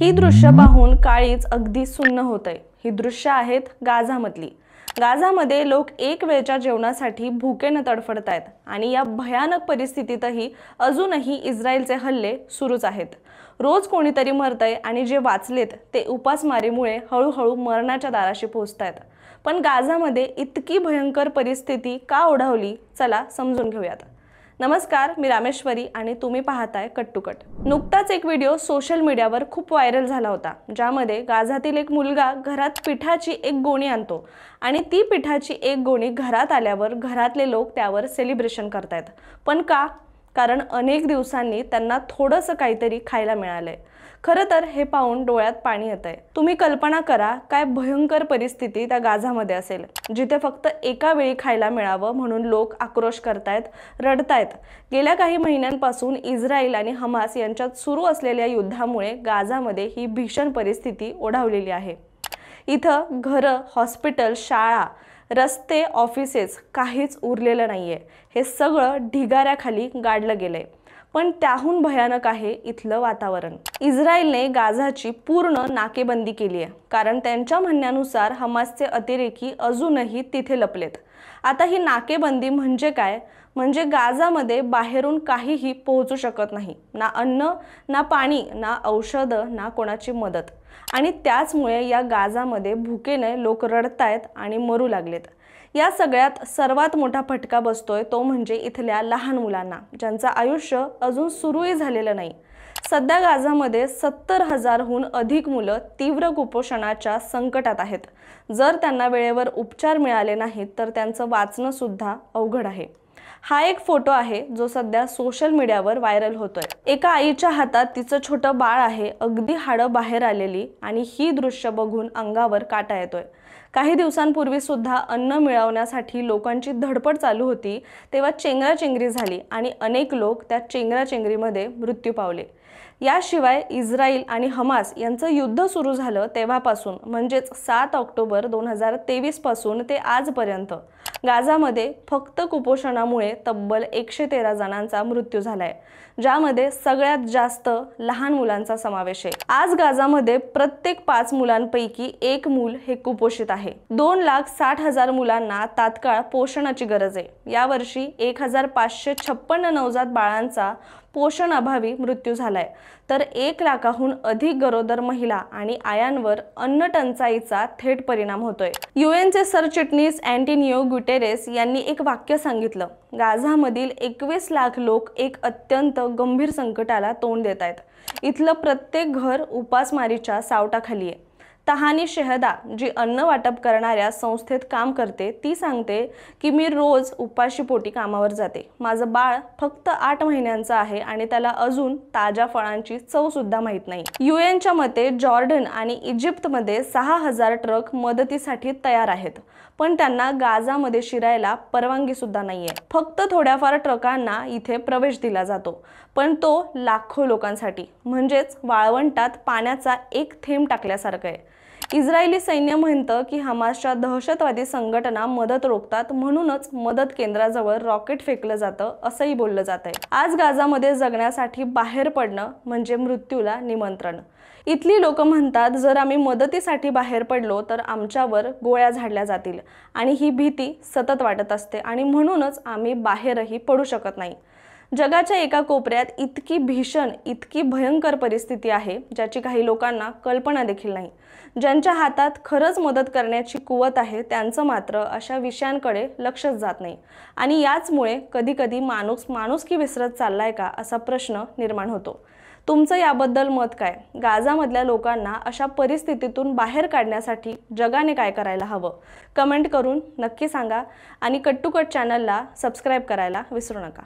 ही दृश्य पाहून काळीच अगदी सुन्न होतंय। ही दृश्य आहेत गाझामधली। गाझामध्ये लोक एक वेळच्या जेवणासाठी भुकेने तडफडतायत आणि या भयानक परिस्थितीतही अजूनही इस्रायलचे हल्ले सुरूच आहेत। रोज कोणीतरी मरतंय आणि जे वाचलेत ते उपासमारीमुळे हळूहळू मरणाच्या दाराशी पोहोचतायत। पण गाझामध्ये इतकी भयंकर परिस्थिती का ओढावली, चला समजून घेऊयात। नमस्कार, मी रामेश्वरी आणि तुम्ही पाहताय कट टू कट। नुकताच एक व्हिडिओ सोशल मीडियावर खूप व्हायरल झाला होता, ज्यामध्ये गाझातील एक मुलगा घरात पिठाची एक गोणी आणतो आणि ती पिठाची एक गोणी घरात आल्यावर घरातले लोक त्यावर सेलिब्रेशन करतायत। पण का? कारण अनेक दिवसांनी त्यांना थोडंसं काहीतरी खायला मिळालंय। खरं तर हे पाहून डोळ्यात पाणी येतंय। तुम्ही कल्पना करा, काय भयंकर परिस्थिती त्या गाझामध्ये असेल, जिथे फक्त एका वेळी खायला मिळावं म्हणून लोक आक्रोश करतायत, रडतायत। गेल्या काही महिन्यांपासून इस्रायल आणि हमास यांच्यात सुरू असलेल्या युद्धामुळे गाझामध्ये ही भीषण परिस्थिती ओढावलेली आहे। इथं घरं, हॉस्पिटल, शाळा, रस्ते, ऑफिसेस काहीच उरलेलं नाहीये। हे सगळं ढिगाऱ्याखाली गाडलं गेलंय। पण त्याहून भयानक आहे इथलं वातावरण। इस्रायलने गाझाची पूर्ण नाकेबंदी केली आहे, कारण त्यांच्या म्हणण्यानुसार हमासचे अतिरेकी अजूनही तिथे लपलेत। आता ही नाकेबंदी म्हणजे काय? म्हणजे गाझामध्ये बाहेरून काहीही पोहोचू शकत नाही, ना अन्न, ना पाणी, ना औषध, ना कोणाची मदत। आणि त्याचमुळे या गाझामध्ये भुकेने लोक रडतायत आणि मरू लागलेत। या सगळ्यात सर्वात मोठा फटका बसतोय तो म्हणजे इथल्या लहान मुलांना, ज्यांचं आयुष्य अजून सुरूही झालेलं नाही। सध्या गाझामध्ये 70,000हून अधिक मुलं तीव्र कुपोषणाच्या संकटात आहेत। जर त्यांना वेळेवर उपचार मिळाले नाहीत तर त्यांचं वाचणं सुद्धा अवघड आहे। हा एक फोटो आहे जो सध्या सोशल मीडियावर व्हायरल होतोय। एका आईच्या हातात तिचं छोटं बाळ आहे, अगदी हाडं बाहेर आलेली, आणि ही दृश्य बघून अंगावर काटा येतोय। काही दिवसांपूर्वी सुद्धा अन्न मिळवण्यासाठी लोकांची धडपड चालू होती, तेव्हा चेंगराचेंगरी झाली आणि अनेक लोक त्या चेंगराचेंगरीमध्ये मृत्यू पावले। याशिवाय इस्रायल आणि हमास यांचं युद्ध सुरू झालं तेव्हापासून, म्हणजेच 7 ऑक्टोबर 2023 पासून ते आजपर्यंत गाझामध्ये फक्त कुपोषणामुळे तब्बल 113 जणांचा मृत्यू झालाय, ज्यामध्ये सगळ्यात जास्त लहान मुलांचा समावेश आहे। आज गाझामध्ये प्रत्येक 5 मुलांपैकी एक मूल हे कुपोषित आहे। 2,60,000 मुलांना तात्काळ पोषणाची गरज आहे। यावर्षी 1,556 नवजात बाळांचा पोषण अभावी मृत्यू झालाय, तर 1 लाखाहून अधिक गरोदर महिला आणि आयांवर अन्न टंचाईचा थेट परिणाम होतोय। यूएनचे सरचिटणीस अँटोनियो गुटेरेस यांनी एक वाक्य सांगितलं, गाझामधील 21 लाख लोक एक अत्यंत गंभीर संकटाला तोंड देत आहेत। इथलं प्रत्येक घर उपासमारीच्या सावटाखाली आहे। तहानी शेहदा, जी अन्न वाटप करणाऱ्या संस्थेत काम करते, ती सांगते की मी रोज उपाशीपोटी कामावर जाते। माझं बाळ फक्त 8 महिन्यांचं आहे आणि त्याला अजून ताज्या फळांची चव सुद्धा माहित नाही। यूएनच्या मते जॉर्डन आणि इजिप्तमध्ये 6,000 ट्रक मदतीसाठी तयार आहेत, पण त्यांना गाझामध्ये शिरायला परवानगी सुद्धा नाहीये। फक्त थोड्याफार ट्रकांना इथे प्रवेश दिला जातो, पण तो लाखो लोकांसाठी, म्हणजेच वाळवंटात पाण्याचा एक थेंब टाकल्यासारखं आहे। इस्रायली सैन्य म्हणतं की हमासच्या दहशतवादी संघटना मदत रोखतात, म्हणूनच मदत केंद्राजवळ रॉकेट फेकलं जातं असंही बोललं जातंय। आज गाझामध्ये जगण्यासाठी बाहेर पडणं म्हणजे मृत्यूला निमंत्रण। इथली लोक म्हणतात, जर आम्ही मदतीसाठी बाहेर पडलो तर आमच्यावर गोळ्या झाडल्या जातील, आणि ही भीती सतत वाटत असते आणि म्हणूनच आम्ही बाहेरही पडू शकत नाही। जगाच्या एका कोपऱ्यात इतकी भीषण, इतकी भयंकर परिस्थिती आहे, ज्याची काही लोकांना कल्पना देखील नाही। ज्यांच्या हातात खरंच मदत करण्याची कुवत आहे, त्यांचं मात्र अशा विषयांकडे लक्षच जात नाही, आणि याचमुळे कधीकधी माणुसकी विसरत चाललाय का असा प्रश्न निर्माण होतो। तुमचं याबद्दल मत काय? गाझामधल्या लोकांना अशा परिस्थितीतून बाहेर काढण्यासाठी जगाने काय करायला हवं? कमेंट करून नक्की सांगा, आणि कट टू कट चॅनलला सबस्क्राईब करायला विसरू नका।